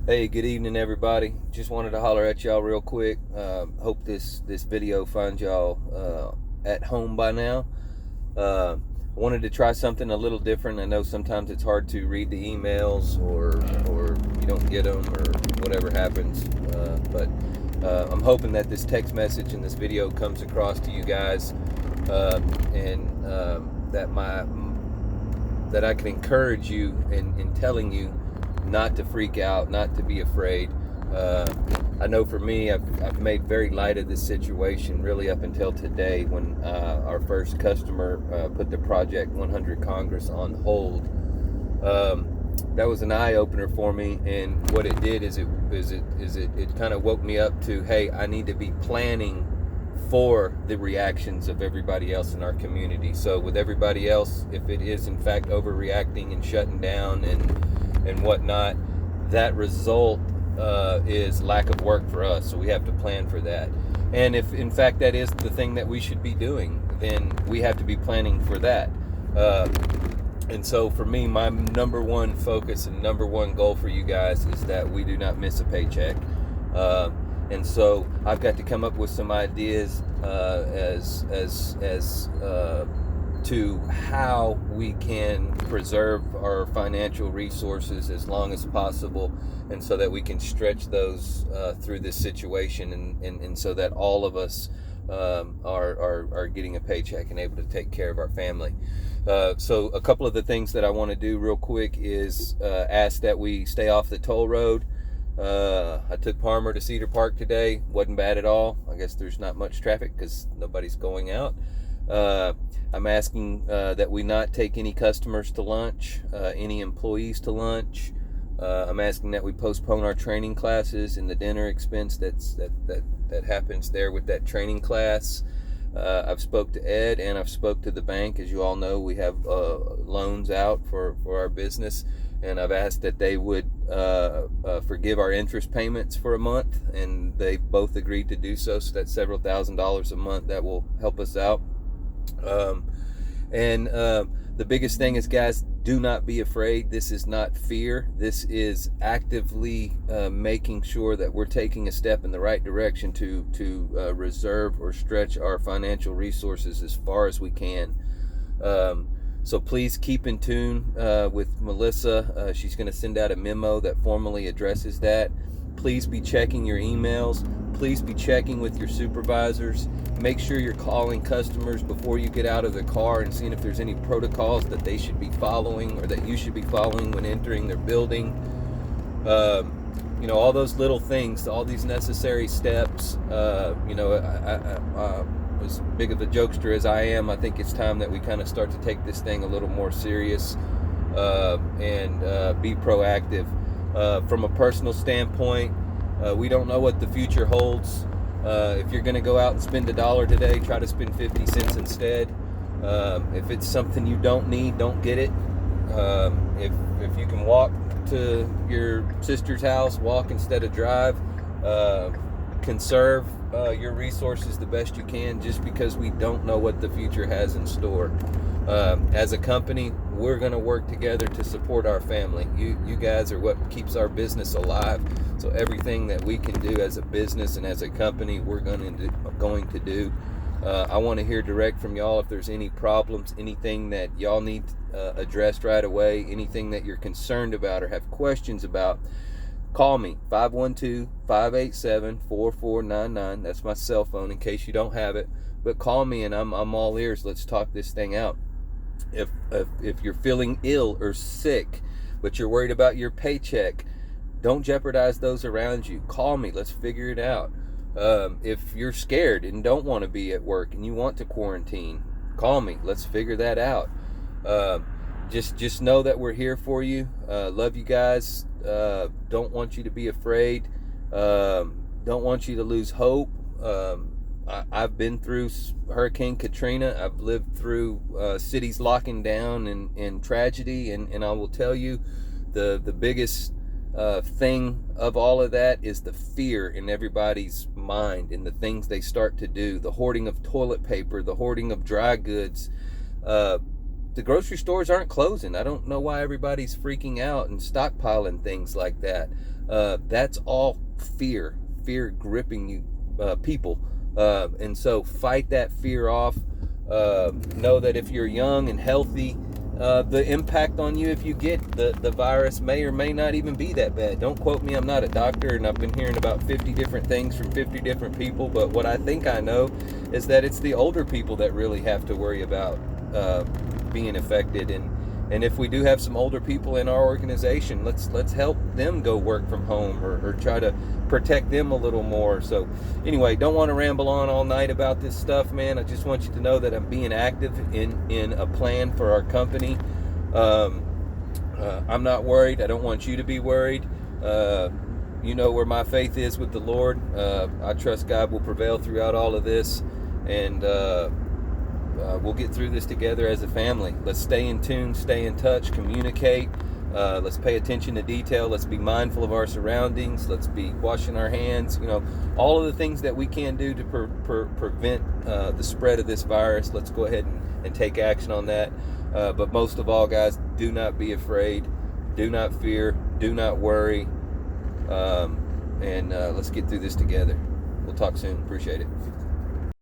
Hey, good evening, everybody. Just wanted to holler at y'all real quick. Hope this video finds y'all at home by now. I wanted to try something a little different. I know sometimes it's hard to read the emails, or you don't get them, or whatever happens. But I'm hoping that this text message and this video comes across to you guys, and that I can encourage you in telling you not to freak out, not to be afraid. I know for me, I've made very light of this situation really up until today, when our first customer put the Project 100 Congress on hold. That was an eye-opener for me, and what it did is it kind of woke me up to, hey, I need to be planning for the reactions of everybody else in our community. So with everybody else, if it is in fact overreacting and shutting down and whatnot, that result is lack of work for us. So we have to plan for that. And if in fact that is the thing that we should be doing, then we have to be planning for that. And so for me, my number one focus and number one goal for you guys is that we do not miss a paycheck. And so I've got to come up with some ideas to how we can preserve our financial resources as long as possible, and so that we can stretch those through this situation, and so that all of us are getting a paycheck and able to take care of our family. So a couple of the things that I want to do real quick is ask that we stay off the toll road. I took Palmer to Cedar Park today. Wasn't bad at all. I guess there's not much traffic because nobody's going out. I'm asking that we not take any customers to lunch, any employees to lunch. I'm asking that we postpone our training classes and the dinner expense that happens there with that training class. I've spoke to Ed, and I've spoke to the bank. As you all know, we have loans out for our business, and I've asked that they would forgive our interest payments for a month, and they both agreed to do so. So that's several $1,000s a month that will help us out. The biggest thing is, guys, do not be afraid. This is not fear. This is actively making sure that we're taking a step in the right direction to reserve or stretch our financial resources as far as we can. So please keep in tune with Melissa. She's going to send out a memo that formally addresses that. Please be checking your emails. Please be checking with your supervisors. Make sure you're calling customers before you get out of the car and seeing if there's any protocols that they should be following or that you should be following when entering their building. All those little things, all these necessary steps. As big of a jokester as I am, I think it's time that we kind of start to take this thing a little more serious and be proactive. From a personal standpoint, we don't know what the future holds. If you're going to go out and spend $1 today, try to spend 50 cents instead. If it's something you don't need, don't get it. If you can walk to your sister's house, walk instead of drive. Conserve your resources the best you can, just because we don't know what the future has in store. As a company, we're going to work together to support our family. You guys are what keeps our business alive. So everything that we can do as a business and as a company, we're going to do. I want to hear direct from y'all if there's any problems, anything that y'all need addressed right away, anything that you're concerned about or have questions about. Call me, 512-587-4499. That's my cell phone in case you don't have it. But call me and I'm all ears. Let's talk this thing out. If you're feeling ill or sick, but you're worried about your paycheck, don't jeopardize those around you. Call me. Let's figure it out. If you're scared and don't want to be at work and you want to quarantine, call me. Let's figure that out. Just know that we're here for you. Love you guys. Don't want you to be afraid. Don't want you to lose hope. I've been through Hurricane Katrina. I've lived through cities locking down and tragedy. And I will tell you, the biggest thing of all of that is the fear in everybody's mind and the things they start to do. The hoarding of toilet paper, the hoarding of dry goods. the grocery stores aren't closing. I don't know why everybody's freaking out and stockpiling things like that. That's all fear gripping you, people. And so fight that fear off. Know that if you're young and healthy, the impact on you if you get the virus may or may not even be that bad. Don't quote me, I'm not a doctor, and I've been hearing about 50 different things from 50 different people, but what I think I know is that it's the older people that really have to worry about being affected. And if we do have some older people in our organization, let's help them go work from home, or try to protect them a little more. So anyway, don't want to ramble on all night about this stuff, man. I just want you to know that I'm being active in a plan for our company. I'm not worried. I don't want you to be worried. You know where my faith is with the Lord. I trust God will prevail throughout all of this, and we'll get through this together as a family. Let's stay in tune, stay in touch, communicate. Let's pay attention to detail. Let's be mindful of our surroundings. Let's be washing our hands. You know, all of the things that we can do to prevent the spread of this virus. Let's go ahead and take action on that. But most of all, guys, do not be afraid. Do not fear. Do not worry. And let's get through this together. We'll talk soon. Appreciate it.